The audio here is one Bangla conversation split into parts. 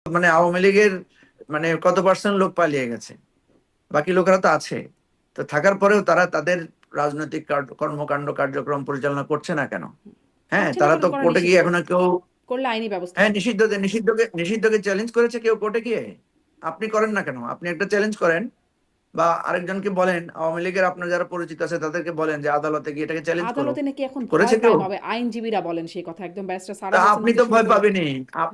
মানে আওয়ামী লীগের মানে কত পার্সেন্ট লোক পালিয়ে গেছে, বাকি লোকেরা তো আছে। তো থাকার পরেও তারা তাদের রাজনৈতিক কর্মকাণ্ড কার্যক্রম পরিচালনা করছে না কেন? হ্যাঁ, করছে না তারা কারণ তো করা কোর্টে গিয়ে নিষিদ্ধ, এখনো কেউ, করলে আইনি ব্যবস্থা হ্যাঁ হবে। নিষিদ্ধকে চ্যালেঞ্জ করেছে কেউ কোর্টে গিয়ে? আপনি করেন না কেন? আপনি একটা চ্যালেঞ্জ করেন, বা আরেকজনকে বলেন, আওয়ামী লীগের আপনার যারা পরিচিত আছে তাদেরকে বলেন যে আদালতে গিয়ে এটাকে চ্যালেঞ্জ করুক। আদালতে নাকি এখন করেছে ভয় কেউ? পায়, হবে আইনজীবীরা বলেন সেই কথা, একদম ব্যারিস্টার তা সারা হোসেন আপনি হতে তো শুরু ভয় করে। পাবেনই। হ্যাঁ।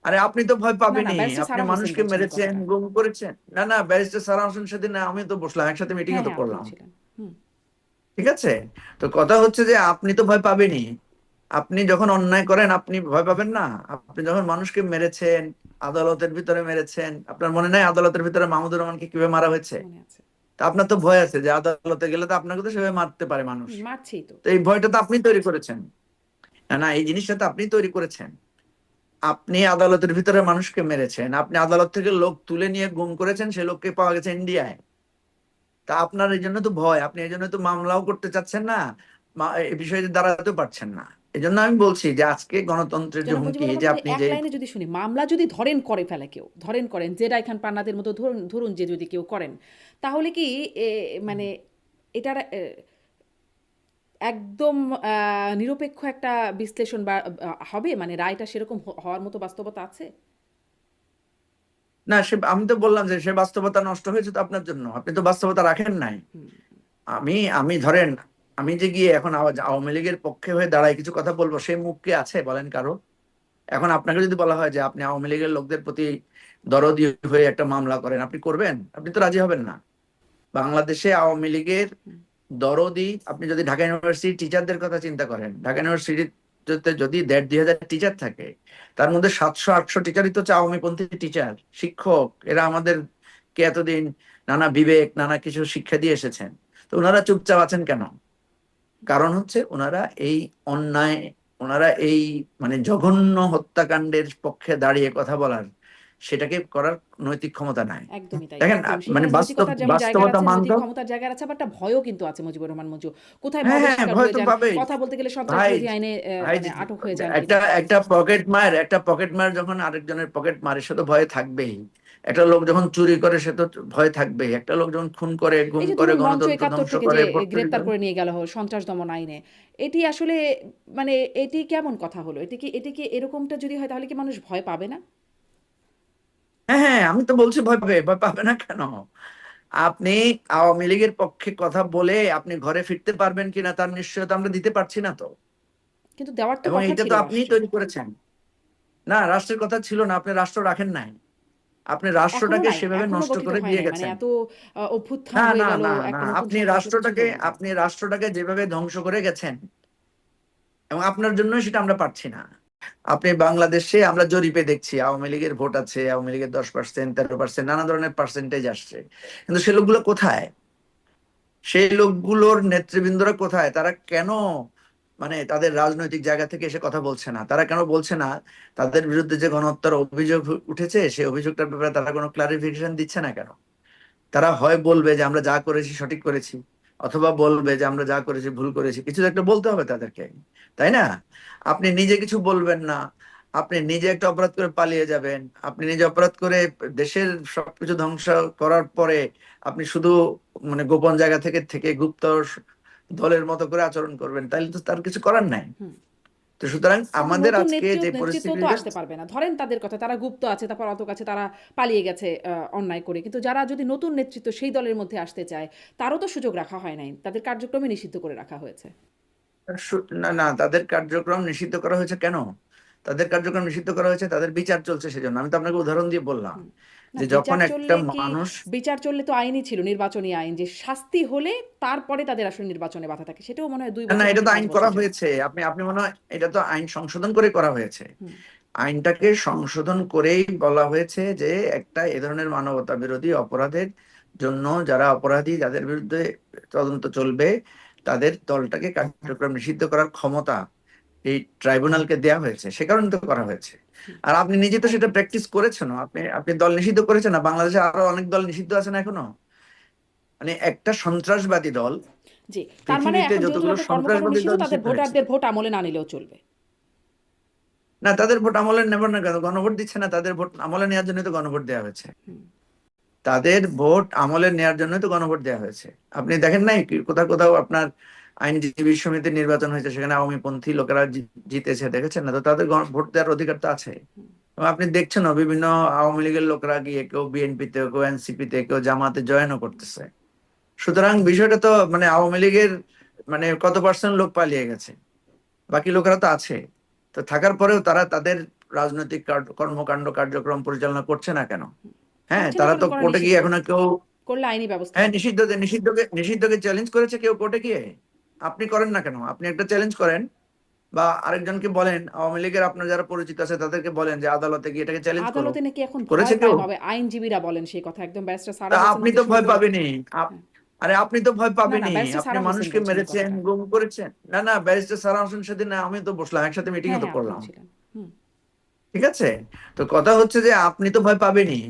আরে আপনি তো ভয় না না, পাবেনই। ব্যারিস্টার আপনি সারা হোসেন মানুষকে বলছেন এই মেরেছেন, কথাটা। গুম করেছেন। না না, ব্যারিস্টার সারা হোসেন সেদিন আমি তো বসলাম একসাথে, হ্যাঁ মিটিংও তো হ্যাঁ, আপনিও করলাম। ছিলেন। হুম। ঠিক আছে। তো কথা হচ্ছে যে আপনি তো ভয় পাবেনই। আপনি যখন অন্যায় করেন আপনি ভয় পাবেন না? আপনি যখন মানুষকে মেরেছেন, আদালতের ভিতরে মেরেছেন, আপনার মনে নাই আদালতের ভিতরে মাহমুদুর রহমানকে কিভাবে মারা হয়েছে? মনে আছে। তা আপনার তো ভয় আছে যে আদালতে গেলে তো আপনাকে তো সেভাবে মারতে পারে মানুষ। মারছেই তো। তো এই ভয়টা তো আপনি তৈরি করেছেন। না না, এই জিনিসটা তো আপনি তৈরি করেছেন। আপনি আদালতের ভিতরে মানুষকে মেরেছেন, আপনি আদালত থেকে লোক তুলে নিয়ে গুম করেছেন, সে লোককে পাওয়া গেছে ইন্ডিয়ায়। তা আপনার এই জন্য তো ভয়, আপনি এই জন্য তো মামলাও করতে চাচ্ছেন না, এই বিষয়ে দাঁড়াতে পারছেন না। এই জন্য আমি বলছি যে আজকে গণতন্ত্রের যে জনাব হুমকি, মুজিবুর এই রহমান, যে তাহলে আপনি এক যে, লাইনে যদি শুনি, মামলা যদি ধরেন করে ফেলে কেউ, ধরেন করেন জেরা খান পান্নাদের মতো, ধরুন ধরুন যে যদি কেউ করেন, তাহলে কি এ, মানে এটার একদম নিরপেক্ষ একটা বিশ্লেষণ বা হবে, মানে রায়টা সেরকম হওয়ার মতো বাস্তবতা আছে? না সে, আমি তো বললাম যে সে বাস্তবতা নষ্ট হয়েছে তো আপনার জন্য, আপনি তো বাস্তবতা রাখেন নাই। হুম। আমি ধরেন, আমি যে গিয়ে এখন আওয়ামী লীগের পক্ষে হয়ে দাঁড়ায় কিছু কথা বলবো, সেই মুখ কি আছে বলেন কারো? এখন আপনাকে যদি বলা হয় যে আপনি আওয়ামী লীগের লোকদের প্রতি দরদি হয়ে একটা মামলা করেন, আপনি করবেন? আপনি তো রাজি হবেন না। বাংলাদেশে আওয়ামী লীগের দরদি, আপনি যদি ঢাকা ইউনিভার্সিটি টিচারদের কথা চিন্তা করেন, ঢাকা ইউনিভার্সিটিতে যদি 1,500-2,000 টিচার থাকে, তার মধ্যে 700-800 টিচারই তো হচ্ছে আওয়ামীপন্থী টিচার, শিক্ষক। এরা আমাদেরকে এতদিন নানা বিবেক, নানা কিছু শিক্ষা দিয়ে এসেছেন। তো ওনারা চুপচাপ আছেন কেন? কারণ হচ্ছে ওনারা এই অন্যায়, ওনারা এই মানে জঘন্য হত্যাকাণ্ডের পক্ষে দাঁড়িয়ে কথা বলার, সেটাকে করার নৈতিক ক্ষমতা নাই। একদমই তাই, দেখেন একদম। মানে সেখানে নৈতিকতার যেমন জায়গার বাস্তবতা আছে, নৈতিক মানতে, ক্ষমতার জায়গার আছে, আবার একটা ভয়ও কিন্তু আছে মুজিবুর রহমান মঞ্জু। কোথায় হ্যাঁ ভবের হ্যাঁ, শিকার ভয় হয়ে তো যান, পাবেই। কথা বলতে গেলে সন্ত্রাস ভাই, বিরোধী আইনে ভাই মানে আটক হয়ে যান একটা কিছু। একটা পকেট মার যখন আরেকজনের পকেট মারে, সে তো ভয়ে থাকবেই। একটা লোক যখন চুরি করে সে তো ভয় থাকবেই। একটা লোক যখন খুন করে, গুম এই যে করে, ধরুন মঞ্চ গণতন্ত্র ৭১ ধ্বংস থেকে যে করে, গ্রেপ্তার করে নিয়ে গেল সন্ত্রাস দমন আইনে, এটি আসলে মানে এটি কেমন কথা হলো? এটি কি এরকমটা যদি হয় তাহলে কি মানুষ ভয় পাবে না? হ্যাঁ হ্যাঁ, আমি তো বলছি ভয় পাবে, ভয় পাবে না কেন? আপনি আওয়ামী লীগের পক্ষে কথা বলে আপনি ঘরে ফিরতে পারবেন কিনা তার নিশ্চয়তা আমরা দিতে পারছি না তো। কিন্তু দেওয়ার তো এবং কথা এইটা ছিল তো আপনিই রাষ্ট্রের। তৈরি করেছেন। না, রাষ্ট্রের কথা ছিল না, আপনি রাষ্ট্র রাখেন নাই, আপনি এখনো রাষ্ট্রটাকে নাই, সেভাবে এখনো নষ্ট গঠিত করে হয় দিয়ে নাই, মানে গেছেন। এত অভ্যুত্থান না হয়ে না গেল, না না, একটা নতুন সরকার আসলো, কিছুই হলো না। আপনি রাষ্ট্রটাকে যেভাবে ধ্বংস করে গেছেন, এবং আপনার জন্য সেটা আমরা পারছি না। আপনি বাংলাদেশে আমরা জরিপে দেখছি আওয়ামী লীগের ভোট আছে, আওয়ামী লীগের 10%, 13%, নানা ধরনের পার্সেন্টেজ আসছে। কিন্তু সে লোকগুলো কোথায়? সেই লোকগুলোর নেতৃবৃন্দরা কোথায়? তারা কেন মানে তাদের রাজনৈতিক জায়গা থেকে এসে কথা বলছে না? তারা কেন বলছে না তাদের বিরুদ্ধে যে গণহত্যার অভিযোগ উঠেছে, সেই অভিযোগটার ব্যাপারে তারা কোনো ক্লারিফিকেশন দিচ্ছে না কেন? তারা হয় বলবে যে আমরা যা করেছি সঠিক করেছি, অথবা বলবে যে আমরা যা করেছি ভুল করেছি। কিছু তো একটা বলতে হবে তাদেরকে, তাই না? আপনি নিজে কিছু বলবেন না, আপনি নিজে একটা অপরাধ করে পালিয়ে যাবেন, আপনি নিজে অপরাধ করে দেশের সবকিছু ধ্বংস করার পরে আপনি শুধু মানে গোপন জায়গা থেকে থেকে গুপ্ত দলের মতো করে আচরণ করবেন, তাহলে তো তার কিছু করার নাই। হুম। তো সুতরাং কিন্তু আমাদের নতুন আজকে যে নেতৃত্ব তো পরিস্থিতিটা, আসতে পারবে না, ধরেন তাদের কথা, তারা গুপ্ত আছে, তারপর অত কাছে তারা পালিয়ে গেছে অন্যায় করে, কিন্তু যারা যদি নতুন নেতৃত্ব সেই দলের মধ্যে আসতে চায়, তারও তো সুযোগ রাখা হয় নাই, তাদের কার্যক্রমে নিষিদ্ধ করে রাখা হয়েছে। না না, তাদের কার্যক্রম নিষিদ্ধ করা হয়েছে কেন? তাদের কার্যক্রম নিষিদ্ধ করা হয়েছে, তাদের বিচার চলছে সেজন্য। আমি তো আপনাকে উদাহরণ দিয়ে বললাম হুম। না, যে যখন বিচার একটা চললে কি, মানুষ, বিচার চললে তো আইনই ছিল, নির্বাচনী আইন, যে শাস্তি হলে তারপরে তাদের আসলে নির্বাচনে বাধা থাকে, সেটাও মনে হয় দুই না না, বছর এটা নাকি তো পাঁচ আইন করা বছর যায়। হয়েছে। আপনি আপনি মনে হয় এটা তো আইন সংশোধন করে করা হয়েছে। হুম। আইনটাকে সংশোধন করেই বলা হয়েছে যে একটা এ ধরনের মানবতা বিরোধী অপরাধের জন্য যারা অপরাধী, যাদের বিরুদ্ধে তদন্ত চলবে, তাদের দলটাকে কার্যক্রম নিষিদ্ধ করার ক্ষমতা এই ট্রাইব্যুনালকে দেয়া হয়েছে। সে কারণে তো করা হয়েছে। হুম। আর আপনি নিজে তো সেটা একদম। প্র্যাকটিস করেছেন। আপনি আপনি দল নিষিদ্ধ করেছেন না? বাংলাদেশে আরো অনেক দল নিষিদ্ধ আছে না এখনো? মানে একটা সন্ত্রাসবাদী দল, জি। তার মানে পৃথিবীতে এখন যেহেতু যতগুলো তাদের কর্মকাণ্ড সন্ত্রাসবাদী নিষিদ্ধ, দল তাদের নিষিদ্ধ হয়েছে, ভোটারদের ভোট আমলে না নিলেও চলবে। না, তাদের ভোট আমলে নেবেন না কেন? গণভোট দিচ্ছে না, তাদের ভোট আমলে নেওয়ার জন্য তো গণভোট দেওয়া হয়েছে। হুম। তাদের ভোট আমলে নেওয়ার জন্য তো গণভোট দেওয়া হয়েছে। আপনি দেখেন নাই কি কোথাও কোথাও আপনার আইনজীবী সমিতির নির্বাচন হয়েছে, সেখানে আওয়ামী পন্থী লোকেরা জিতেছে, দেখেছেন না? তো তাদের ভোট দেওয়ার অধিকার তো আছে। হুম। এবং আপনি দেখছেন না, বিভিন্ন আওয়ামী লীগের লোকরা গিয়ে কেউ বিএনপিতে, কেউ এনসিপিতে, কেউ জামাতে জয়েনও করতেছে। সুতরাং বিষয়টা তো মানে আওয়ামী লীগের মানে কত পার্সেন্ট লোক পালিয়ে গেছে, বাকি লোকেরা তো আছে। তো থাকার পরেও তারা তাদের রাজনৈতিক কর্মকাণ্ড কার্যক্রম পরিচালনা করছে না কেন? হ্যাঁ, করছে না তারা কেন? তো করা কোর্টে গিয়ে নিষিদ্ধ। এখনো কেউ, করলে আইনি ব্যবস্থা হ্যাঁ, হবে। নিষিদ্ধকে চ্যালেঞ্জ করেছে কেউ কোর্টে গিয়ে। আপনি করেন না কেন? আপনি একটা চ্যালেঞ্জ করেন, বা আরেকজনকে বলেন, আওয়ামী লীগের আপনার যারা পরিচিত আছে তাদেরকে বলেন যে আদালতে গিয়ে এটাকে চ্যালেঞ্জ করো। আদালতে নাকি এখন করেছে ভয় কেউ? পায় বাবে আইনজীবীরা বলেন সেই কথা। একদম ব্যারিস্টার সারা তা হোসেন আপনি হতে তো শুরু ভয় করে। পাবেনই। হ্যাঁ। আরে আপনি তো ভয় না, না, পাবেনই। ব্যারিস্টার আপনি সারা হোসেন মানুষকে বলছেন এই মেরেছেন, কথাটা। গুম করেছেন। না না, ব্যারিস্টার সারা হোসেন সেদিন আমি তো বসলাম একসাথে, মিটিং হ্যাঁ, তো হ্যাঁ, আপনিও করলাম। ছিলেন। হুম। ঠিক আছে। তো কথা হচ্ছে যে আপনি তো ভয় পাবেনই।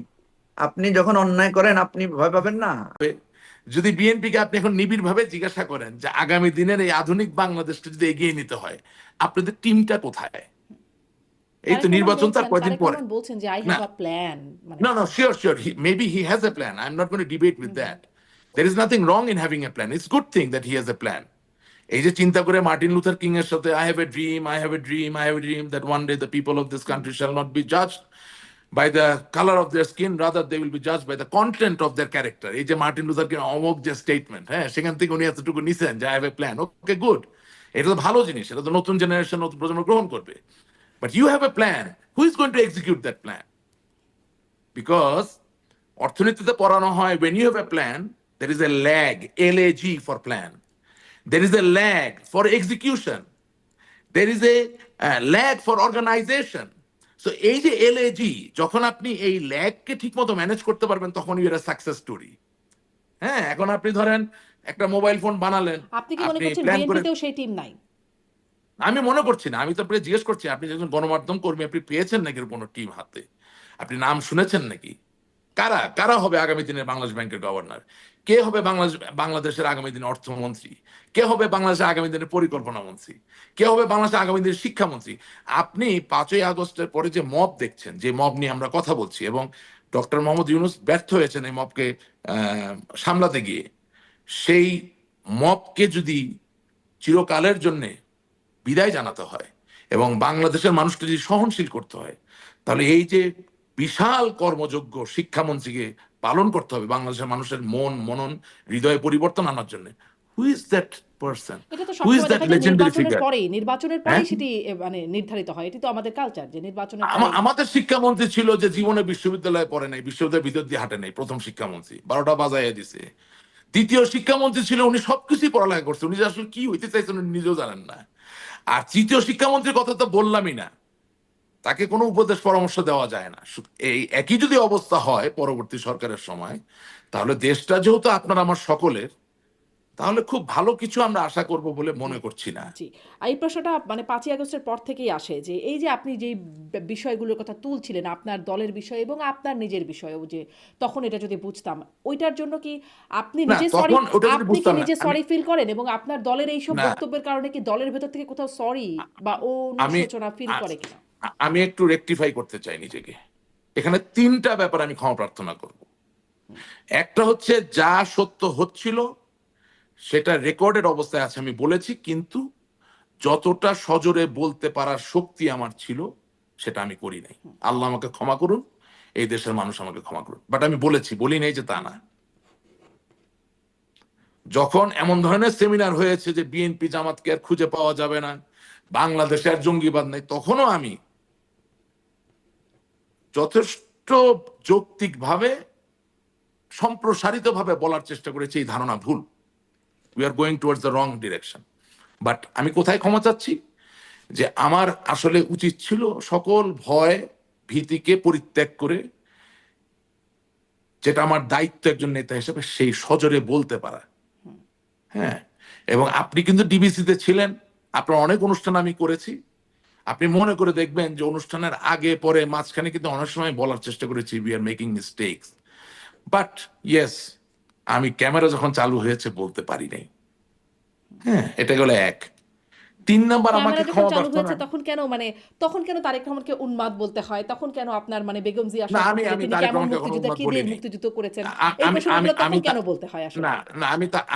আপনি যখন অন্যায় করেন আপনি ভয় পাবেন না? যদি বিএনপিকে আপনি এখন নিবিড় ভাবে জিজ্ঞাসা করেন যে আগামী দিনের এই আধুনিক বাংলাদেশকে যদি এগিয়ে নিতে হয়, আপনাদের টিমটা কোথায়? এই তো নির্বাচন তার কয়দিন তারেক পরে। রহমান বলছেন যে আই না, হ্যাভ আ প্ল্যান, মানে no, sure. Maybe he has a plan. I'm not going to debate with that. There is nothing wrong in having a plan. It's a good thing that he has a plan. এই যে চিন্তা করে মার্টিন লুথার কিং এর সাথে I have a dream, I have a dream, I have a dream that one day the people of this country shall not be judged by the color of their skin, rather they will be judged by the content of their character. এই যে মার্টিন লুথার কিং অমোক যে স্টেটমেন্ট, হ্যাঁ, সেখান থেকে উনি এতটুকু নিছেন যে I have a plan. Okay, good. এটা তো ভালো জিনিস, এটা তো নতুন জেনারেশন, নতুন প্রজন্ম গ্রহণ করবে। But you have a plan. Who is going to execute that plan? Because অর্থনীতিতে পড়ানো হয়, when you have a plan, there is a lag, LAG for plan. There is a lag for execution. There is a lag for organization. So এই যে LAG, যখন আপনি এই ল্যাগকে ঠিক মতো ম্যানেজ করতে পারবেন, তখন ইউ আর সাকসেস স্টোরি। হ্যাঁ, এখন আপনি ধরেন একটা মোবাইল ফোন বানালেন, আপনি কি মনে আপনি করছেন প্ল্যান করে, বিএনপিতেও সেই টিম নাই? আমি মনে করছি না, আমি তো আপনাকে জিজ্ঞেস করছি, আপনি যখন গণমাধ্যম কর্মী, আপনি পেয়েছেন নাকি কোনো টিম হাতে? আপনি নাম শুনেছেন নাকি? কারা কারা হবে আগামী দিনের বাংলাদেশ ব্যাংকের গভর্নর? কে হবে বাংলাদেশের আগামী দিনের অর্থমন্ত্রী? কে হবে বাংলাদেশের আগামী দিনের পরিকল্পনা মন্ত্রী? কে হবে বাংলাদেশের আগামী দিনের শিক্ষামন্ত্রী? আপনি 5ই আগস্টের পরে যে মব দেখছেন, যে মব নিয়ে আমরা কথা বলছি, এবং ডক্টর মোহাম্মদ ইউনূস ব্যর্থ হয়েছেন এই মবকে সামলাতে গিয়ে, সেই মবকে যদি চিরকালের জন্যে বিদায় জানাতে হয় এবং বাংলাদেশের মানুষকে যদি সহনশীল করতে হয়, তাহলে এই যে বিশাল কর্মযোগ্য শিক্ষামন্ত্রীকে পালন করতে হবে বাংলাদেশের মানুষের মনন, হৃদয়ে পরিবর্তন আনার জন্য। Who is that person? এটা তো হু ইজ সবসময় দ্যাট দেখা যায় লেজেন্ডারি ফিগার? নির্বাচনের হ্যাঁ, পরেই সেটি মানে নির্ধারিত হয়। এটি তো আমাদের কালচার যে নির্বাচনের পরেই। আমাদের শিক্ষামন্ত্রী ছিল যে জীবনে বিশ্ববিদ্যালয়ে পড়ে নাই, বিশ্ববিদ্যালয়ের ভিতর দিয়ে হাঁটে নাই, প্রথম শিক্ষামন্ত্রী, 12টা বাজাইয়া দিছে। দ্বিতীয় শিক্ষামন্ত্রী ছিল, উনি সবকিছুই পড়ালেখা করছে, উনি যে আসলে কি হইতে চাইছেন উনি নিজেও জানেন না। আর তৃতীয় শিক্ষামন্ত্রীর কথা তো বললামই না, তাকে কোনো উপদেশ পরামর্শ দেওয়া যায় না। এই একই যদি অবস্থা হয় পরবর্তী সরকারের সময়, তাহলে দেশটা যেহেতু আপনার আমার সকলের, তাহলে খুব ভালো কিছু আমরা আশা করব বলে মনে করছি না। জি। এই প্রশ্নটা মানে 5ই আগস্টের পর থেকেই আসে যে এই যে আপনি যেই বিষয়গুলোর কথা তুলছিলেন, আপনার দলের বিষয় এবং আপনার নিজের বিষয়ও, যে তখন এটা যদি বুঝতাম, ওইটার জন্য কি আপনি না, নিজে সরি, তখন ওটা যদি আপনি কি বুঝতাম না, নিজে সরি ফিল করেন এবং আপনার দলের এইসব না, বক্তব্যের কারণে কি দলের ভেতর থেকে কোথাও সরি বা আমি অনুশোচনা ফিল করে কিনা? আমি একটু রেকটিফাই করতে চাই নিজেকে। এখানে 3টা ব্যাপার আমি ক্ষমা প্রার্থনা করব। একটা হচ্ছে, যা সত্য হচ্ছিল সেটা রেকর্ডেড অবস্থায় আছে, আমি বলেছি, কিন্তু যতটা সজোরে বলতে পারার শক্তি আমার ছিল সেটা আমি করি নাই। আল্লাহ আমাকে ক্ষমা করুন, এই দেশের মানুষ আমাকে ক্ষমা করুন, বাট আমি বলেছি, বলি নাই যে তা না। যখন এমন ধরনের সেমিনার হয়েছে যে বিএনপি জামাতকে আর খুঁজে পাওয়া যাবে না, বাংলাদেশে আর জঙ্গিবাদ নাই, তখনও আমি যথেষ্ট যৌক্তিকভাবে, সম্প্রসারিতভাবে বলার চেষ্টা করেছি এই ধারণা ভুল, we are going towards the wrong direction. But আমি কোথায় ক্ষমা চাচ্ছি, যে আমার আসলে উচিত ছিল সকল ভয় ভীতিকে পরিত্যাগ করে, যেটা আমার দায়িত্ব একজন নেতা হিসেবে, সেই সজোরে বলতে পারা। হ্যাঁ, এবং আপনি কিন্তু ডিবিসিতে ছিলেন, আপনার অনেক অনুষ্ঠান আমি করেছি, আপনি মনে করে দেখবেন যে অনুষ্ঠানের আগে পরে মাঝখানে কিন্তু অনেক সময় বলার চেষ্টা করেছি we are making mistakes, but yes, আমি ক্যামেরা যখন চালু হয়েছে বলতে পারি নাই। হ্যাঁ, এটা গেল এক। 3 নাম্বার আমাকে ক্যামেরা যখন ক্ষমা চালু প্রার্থনা। হয়েছে তখন কেন তারেক রহমানকে উন্মাদ বলতে হয়? তখন কেন আপনার মানে বেগম জিয়ার না, সম্পর্কে আমি তিনি তারেক কেমন রহমানকে কখনো মুক্তিযোদ্ধা, উন্মাদ কি দিয়ে বলিনি। মুক্তিযুদ্ধ করেছেন? আ- এই আমি আমি প্রশ্নগুলো আমি তখন কেন তা- বলতে হয় আসলে? না না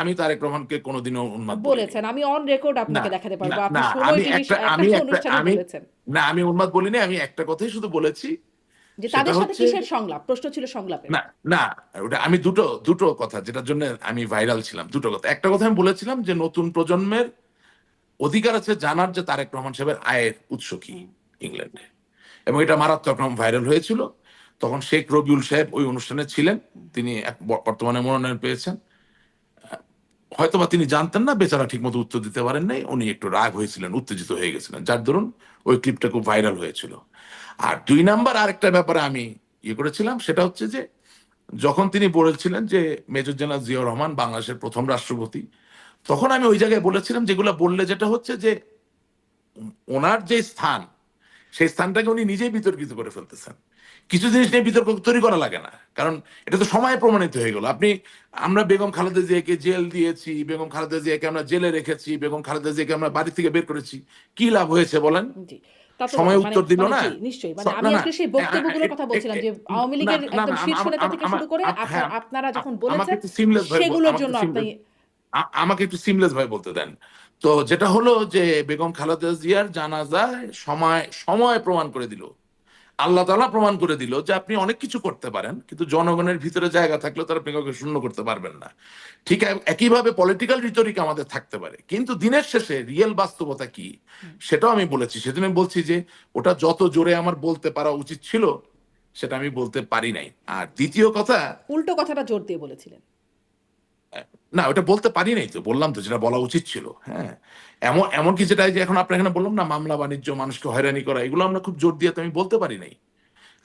আমি তারেক রহমানকে কোনোদিনও উন্মাদ বলিনি। বলেছেন। আমি অন রেকর্ড না আপনাকে দেখাতে না পারবো। আপনি না ১৬ আমি টিভি একটা একটা আমি একটা অনুষ্ঠানে আমি বলেছেন না আমি উন্মাদ বলিনি, আমি একটা কথাই শুধু বলেছি, যে সেটা তাদের সাথে হচ্ছে কিসের সংলাপ? প্রশ্ন ছিল সংলাপের। না না ওটা আমি দুটো কথা যেটার জন্য আমি ভাইরাল ছিলাম, দুটো কথা। একটা কথা আমি বলেছিলাম যে নতুন প্রজন্মের অধিকার আছে জানার যে তারেক রহমান সাহেবের আয়ের উৎস কি ইংল্যান্ডে, এবং এটা মারাত্মক রকম ভাইরাল হয়েছিল। তখন শেখ রবিউল সাহেব ওই অনুষ্ঠানে ছিলেন, তিনি বর্তমানে মনোনয়ন পেয়েছেন। হয়তোবা তিনি জানতেন না, বেচারা ঠিক মতো উত্তর দিতে পারেন নাই, উনি একটু রাগ হয়েছিলেন, উত্তেজিত হয়ে গেছিলেন, যার দরুন ওই ক্লিপটা খুব ভাইরাল হয়েছিল। আর 2 নাম্বার আরেকটা ব্যাপারে আমি ইয়ে করেছিলাম, সেটা হচ্ছে যে যখন তিনি বলেছিলেন যে মেজর জেনারেল জিয়াউর রহমান বাংলাদেশের প্রথম রাষ্ট্রপতি, তখন আমি ওই জায়গায় বলেছিলাম যেগুলো বললে যেটা হচ্ছে যে ওনার যে স্থান, সেই স্থানটাকে উনি নিজেই বিতর্কিত করে ফেলতেছেন। কিছু জিনিস নিয়ে বিতর্ক তৈরি করা লাগে না, কারণ এটা তো সময় প্রমাণিত হয়ে গেল। আমরা বেগম খালেদা জিয়াকে জেল দিয়েছি, বেগম খালেদা জিয়াকে আমরা জেলে রেখেছি, বেগম খালেদা জিয়াকে আমরা বাড়ি থেকে বের করেছি, কি লাভ হয়েছে বলেন? জি। তা তো সময় মানে উত্তর দিল মানে না। জি, নিশ্চয়ই। মানে আমি না না আজকে সেই বক্তব্যগুলোর কথা বলছিলাম যে আওয়ামী না লীগের না একদম না শীর্ষ নেতা থেকে শুরু করে হ্যাঁ, আপনারা যখন আমাকে বলেছেন একটু সিমলেস ভাই সেগুলোর আমাকে জন্য একটু আপনি আমাকে একটু সিমলেস ভাই বলতে দেন। তো যেটা হলো যে বেগম খালেদা জিয়ার জানাজায় সময় সময় প্রমাণ করে দিল, আল্লাহ তাআলা প্রমাণ করে দিল যে আপনি অনেক কিছু করতে পারেন, কিন্তু জনগণের ভিতরে জায়গা থাকলেও তারা আপনি কাউকে শূন্য করতে পারবেন না। ঠিক একইভাবে পলিটিক্যাল রিটরিক আমাদের থাকতে পারে, কিন্তু দিনের শেষে রিয়েল বাস্তবতা কি সেটাও আমি বলেছি। সেদিন আমি বলছি যে ওটা যত জোরে আমার বলতে পারা উচিত ছিল সেটা আমি বলতে পারি নাই। আর দ্বিতীয় কথা, উল্টো কথাটা জোর দিয়ে বলেছিলেন। না ওটা বলতে পারি নাই, তো বললাম তো যেটা বলা উচিত ছিল। হ্যাঁ, এমনকি যেটা এই যে এখন আপনার এখানে বললাম না, মামলা বাণিজ্য, মানুষকে হয়রানি করা, এগুলো আমরা খুব জোর দিয়ে তো আমি বলতে পারি নাই।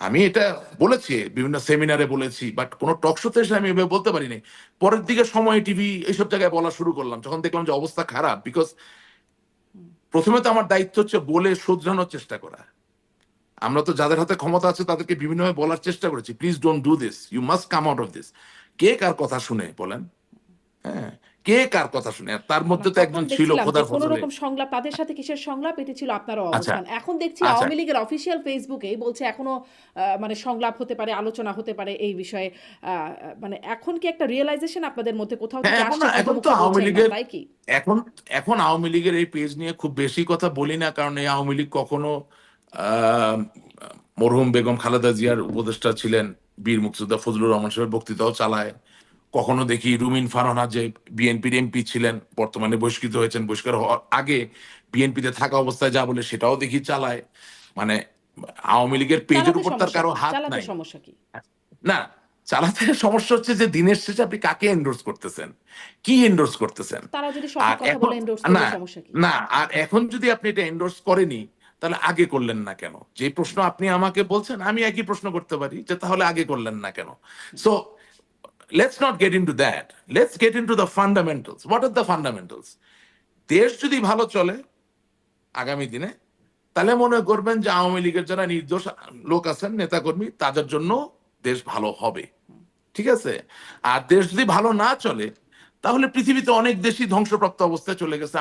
আমি এটা বলেছি, বিভিন্ন সেমিনারে বলেছি, বাট কোনো টক শোতে এসে আমি এভাবে বলতে পারি নাই। পরের দিকে সময় টিভি এইসব জায়গায় বলা শুরু করলাম, যখন দেখলাম যে অবস্থা খারাপ। বিকজ প্রথমে তো আমার দায়িত্ব হচ্ছে বলে শুধরানোর চেষ্টা করা। আমরা তো যাদের হাতে ক্ষমতা আছে তাদেরকে বিভিন্নভাবে বলার চেষ্টা করেছি, please don't do this, you must come out of this. কে কার কথা শুনে বলেন? হ্যাঁ, কে কার কথা শুনে? আর তার না, মধ্যে তো তখন একজন ছিল দেখছিলাম যে খোদার কোন ফজলে। রকম সংলাপ, তাদের সাথে কিসের সংলাপ, এটি ছিল আপনারও আচ্ছা অবস্থান। এখন দেখছি আচ্ছা আওয়ামী লীগের অফিসিয়াল ফেসবুকেই বলছে এখনো মানে সংলাপ হতে পারে, আলোচনা হতে পারে এই বিষয়ে। মানে এখন কি একটা রিয়েলাইজেশন আপনাদের মধ্যে কোথাও হ্যাঁ, থেকে এখন আসছে, হয়তো এখন তো মুখে আওয়ামী বলছেন না, লীগের তাই কি? এখন এখন আওয়ামী লীগের এই পেজ নিয়ে খুব বেশি কথা বলি না, কারণ এই আওয়ামী লীগ কখনো আহ, মরহুম বেগম খালেদা জিয়ার উপদেষ্টা ছিলেন, বীর মুক্তিযোদ্ধা ফজলুর রহমান সাহেবের বক্তৃতাও চালায়। কখনো দেখি রুমিন ফারহানা, যে বিএনপির এমপি ছিলেন, বর্তমানে বহিষ্কৃত হয়েছেন, বহিষ্কার হওয়ার আগে বিএনপিতে থাকা অবস্থায় যা বলে সেটাও দেখি চালায়। মানে আওয়ামী লীগের পেজের চালাতে উপর তার সমস্যা কারো কি? হাত চালাতে নাই। সমস্যা কি? না, চালাতে সমস্যা হচ্ছে যে দিনের শেষে আপনি কাকে এন্ডোর্স করতেছেন, কি এন্ডোর্স করতেছেন। তারা যদি আর সঠিক কথা এখন বলে এন্ডোর্স করলে না সমস্যা কি? না আর এখন যদি আপনি এটা এন্ডোর্স করেনি, তাহলে আগে করলেন না কেন? যে প্রশ্ন আপনি আমাকে বলছেন, আমি একই প্রশ্ন করতে পারি যে তাহলে আগে করলেন না কেন? So let's not get into that, let's get into the fundamentals. What are the fundamentals? দেশ যদি ভালো চলে আগামী দিনে, তাহলে মনে করবেন যে আওয়ামী লীগের যারা নির্দোষ লোক আছেন, নেতাকর্মী, তাদের জন্য দেশ ভালো হবে। ঠিক আছে? আর দেশ যদি ভালো না চলে, তাহলে পৃথিবীতে অনেক দেশই ধ্বংসপ্রাপ্ত অবস্থায় চলে গেছে।